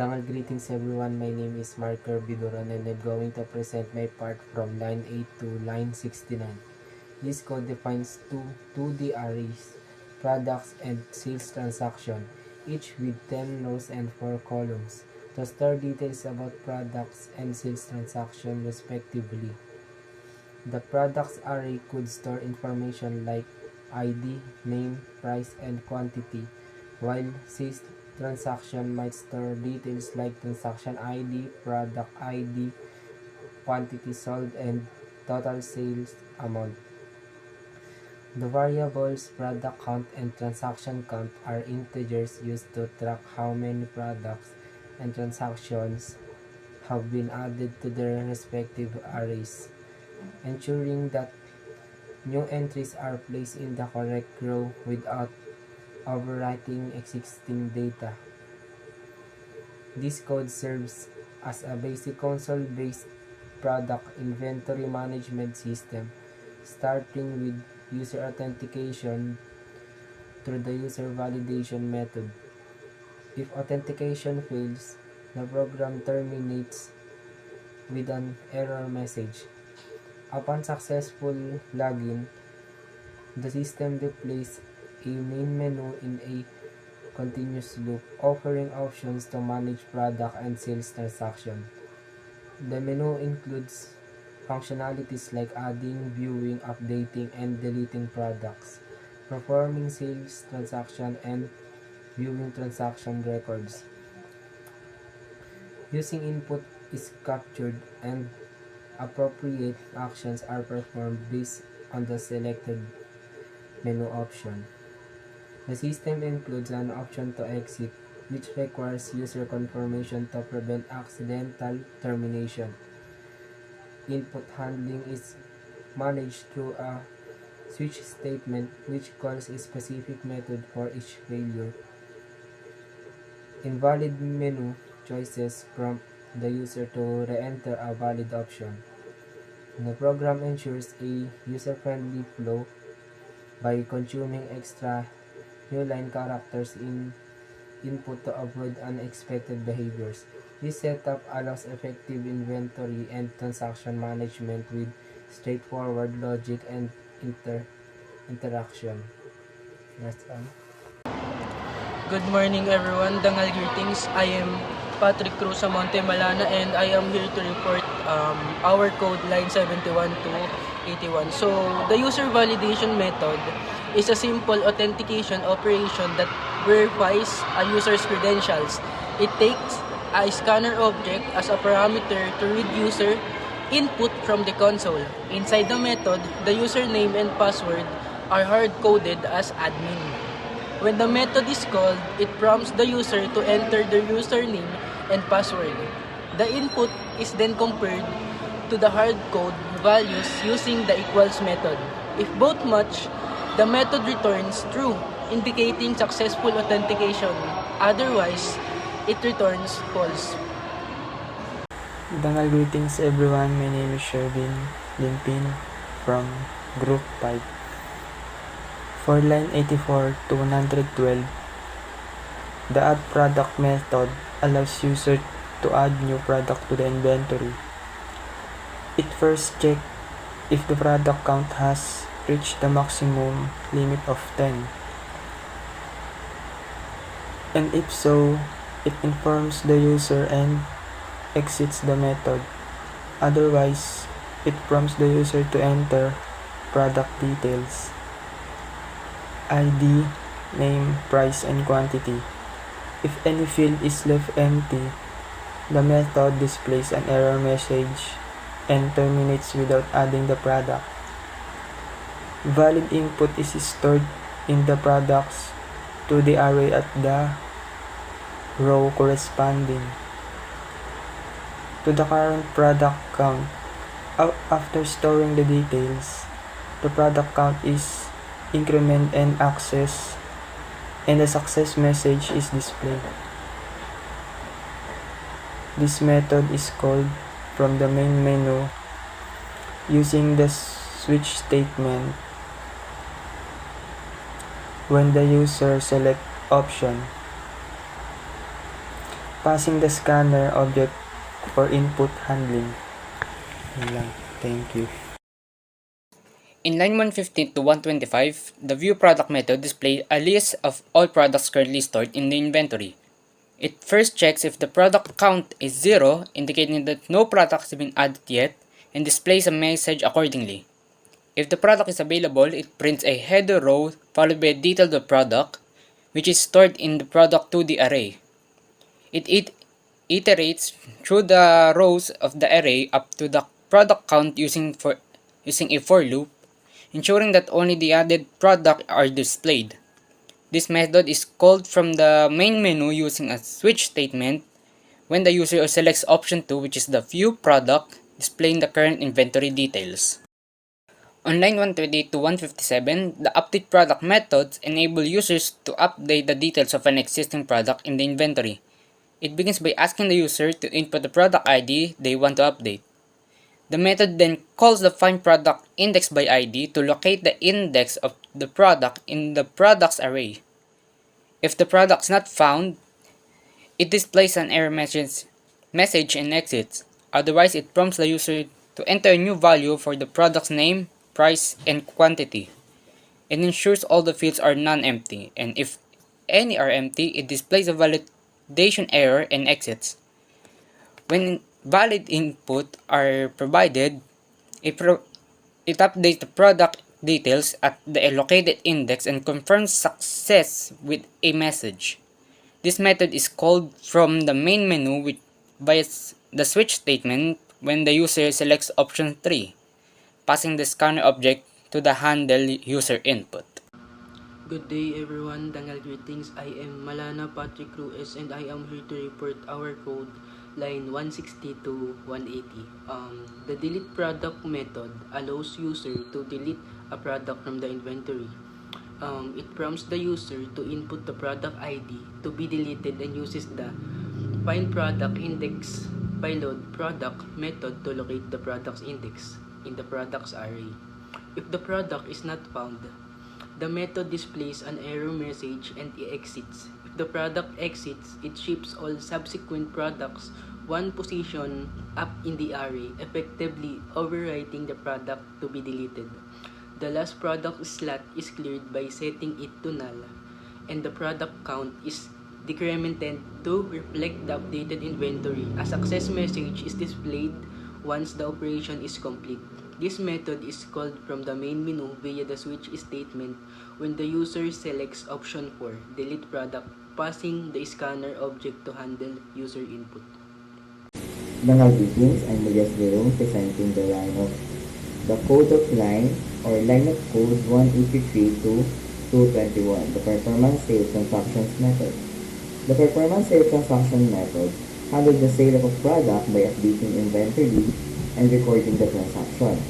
Dangal greetings everyone, my name is Marker Biduran and I'm going to present my part from line 8 to line 69. This code defines two 2D arrays, products and sales transaction, each with 10 rows and 4 columns, to store details about products and sales transaction respectively. The products array could store information like ID, name, price, and quantity, while sales transaction might store details like transaction ID, product ID, quantity sold, and total sales amount. The variables product count and transaction count are integers used to track how many products and transactions have been added to their respective arrays, ensuring that new entries are placed in the correct row without overwriting existing data. This code serves as a basic console-based product inventory management system, starting with user authentication through the user validation method. If authentication fails, the program terminates with an error message. Upon successful login, the system displays a main menu in a continuous loop, offering options to manage product and sales transaction. The menu includes functionalities like adding, viewing, updating, and deleting products, performing sales transaction, and viewing transaction records. Using input is captured and appropriate actions are performed based on the selected menu option. The system includes an option to exit, which requires user confirmation to prevent accidental termination. Input handling is managed through a switch statement, which calls a specific method for each failure. Invalid menu choices prompt the user to re-enter a valid option. The program ensures a user-friendly flow by consuming extra new line characters in input to avoid unexpected behaviors. This setup allows effective inventory and transaction management with straightforward logic and interaction. That's all. Good morning everyone, Dangal greetings. I am Patrick Cruz Monte Malana and I am here to report our code line 71 to 81. So the user validation method is a simple authentication operation that verifies a user's credentials. It takes a scanner object as a parameter to read user input from the console. Inside the method, the username and password are hard-coded as admin. When the method is called, it prompts the user to enter their username and password. The input is then compared to the hard code values using the equals method. If both match, the method returns true, indicating successful authentication. Otherwise, it returns false. Dangal greetings everyone, my name is Shervin Limpin from Group 5. For line 84 to 112, the add product method allows user to add new product to the inventory. It first checks if the product count has reached the maximum limit of 10. And if so, it informs the user and exits the method. Otherwise, it prompts the user to enter product details, ID, name, price, and quantity. If any field is left empty, the method displays an error message and terminates without adding the product. Valid input is stored in the products to the array at the row corresponding to the current product count. After storing the details, the product count is increment and access, and a success message is displayed. This method is called from the main menu using the switch statement when the user select option. passing the scanner object for input handling. Yun lang. Thank you. In line 115 to 125, the view product method displays a list of all products currently stored in the inventory. It first checks if the product count is 0, indicating that no product has been added yet, and displays a message accordingly. If the product is available, it prints a header row followed by a detail of the product, which is stored in the product 2D array. It iterates through the rows of the array up to the product count using a for loop, ensuring that only the added products are displayed. This method is called from the main menu using a switch statement when the user selects option 2, which is the view product, displaying the current inventory details. On line 128 to 157, the update product methods enable users to update the details of an existing product in the inventory. It begins by asking the user to input the product ID they want to update. The method then calls the find product index by ID to locate the index of the product in the products array. If the product is not found, it displays an error message and exits. Otherwise, it prompts the user to enter a new value for the product's name, price, and quantity. It ensures all the fields are non-empty, and if any are empty, it displays a validation error and exits. When valid input are provided, it updates the product details at the allocated index and confirms success with a message. This method is called from the main menu via the switch statement when the user selects option 3, passing the scanner object to the handle user input. Good day everyone, Dangal greetings. I am Malana Patrick Ruiz and I am here to report our code line 160 to 180. The delete product method allows user to delete a product from the inventory. It prompts the user to input the product ID to be deleted and uses the find product index by load product method to locate the product's index in the products array. If the product is not found, the method displays an error message and it exits. If the product exits, it ships all subsequent products one position up in the array, effectively overwriting the product to be deleted. The last product slot is cleared by setting it to null, and the product count is decremented to reflect the updated inventory. A success message is displayed once the operation is complete. This method is called from the main menu via the switch statement when the user selects option 4, delete product, passing the scanner object to handle user input. Dangal greetings, I'm Elias Leong presenting the line of the code of line or line of code 183 to 221, the performance sale transactions method. The performance sale transaction method handles the sale of a product by updating inventory and recording the transaction.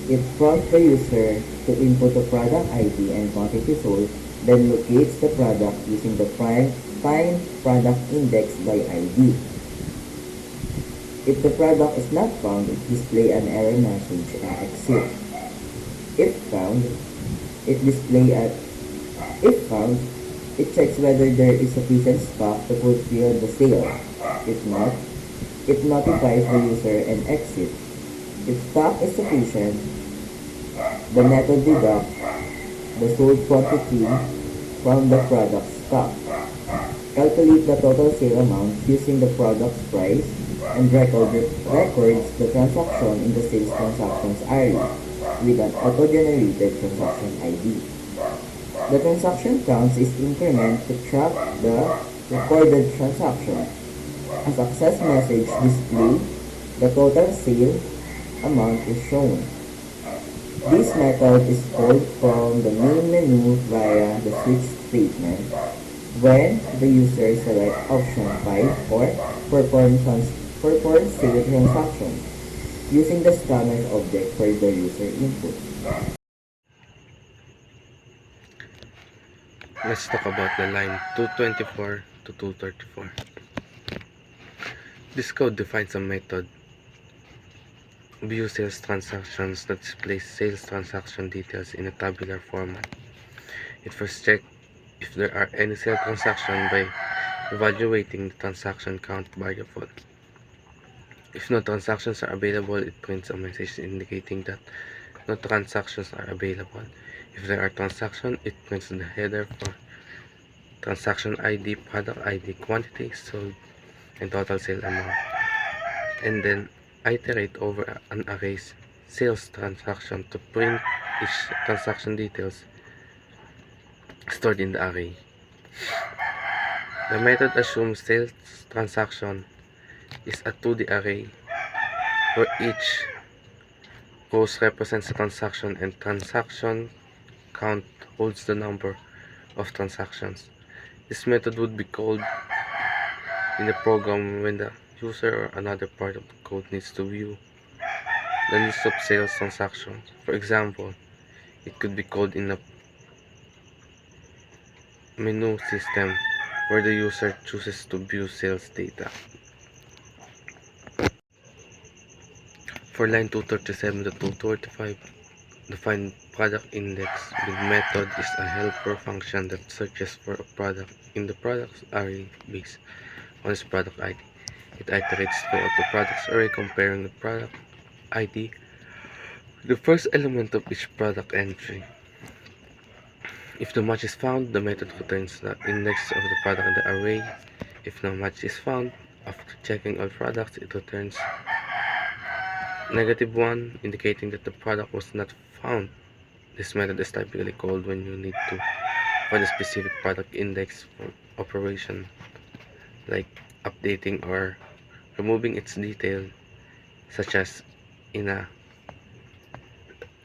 It prompts the user to input the product ID and quantity sold, then locates the product using the find product index by ID. If the product is not found, it displays an error message and exit. If found, it checks whether there is sufficient stock to fulfill the sale. If not, it notifies the user and exits. If stock is sufficient, the method deducts the sold quantity from the product stock. Calculate the total sale amount using the product's price and records the transaction in the sales transactions area with an auto-generated transaction ID. The transaction counts is increment to track the recorded transaction. A success message displays the total sale amount is shown. This method is called from the main menu via the switch statement when the user selects option 5 for perform sale transaction using the scanner object for the user input. Let's talk about the line 224 to 234. This code defines a method view sales transactions that displays sales transaction details in a tabular format. It first checks if there are any sale transaction by evaluating the transaction count variable. If no transactions are available, it prints a message indicating that no transactions are available. If there are transactions, it prints the header for transaction ID, product ID, quantity sold, and total sale amount. And then iterate over an array's sales transaction to print each transaction details stored in the array. The method assumes sales transaction is a 2D array where each row represents a transaction and transaction count holds the number of transactions. This method would be called in the program when the user or another part of the code needs to view the list of sales transactions. For example, it could be called in a menu system where the user chooses to view sales data. For line 237 to 235, the find product index with method is a helper function that searches for a product in the products array based on its product ID. It iterates throughout the products array comparing the product ID the first element of each product entry. If the match is found, the method returns the index of the product in the array. If no match is found, after checking all products, it returns -1, indicating that the product was not found. This method is typically called when you need to find a specific product index for operation, like updating or removing its detail, such as in a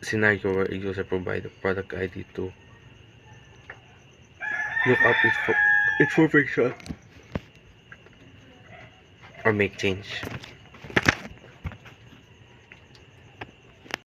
scenario where a user provides a product ID to look up its information or make change.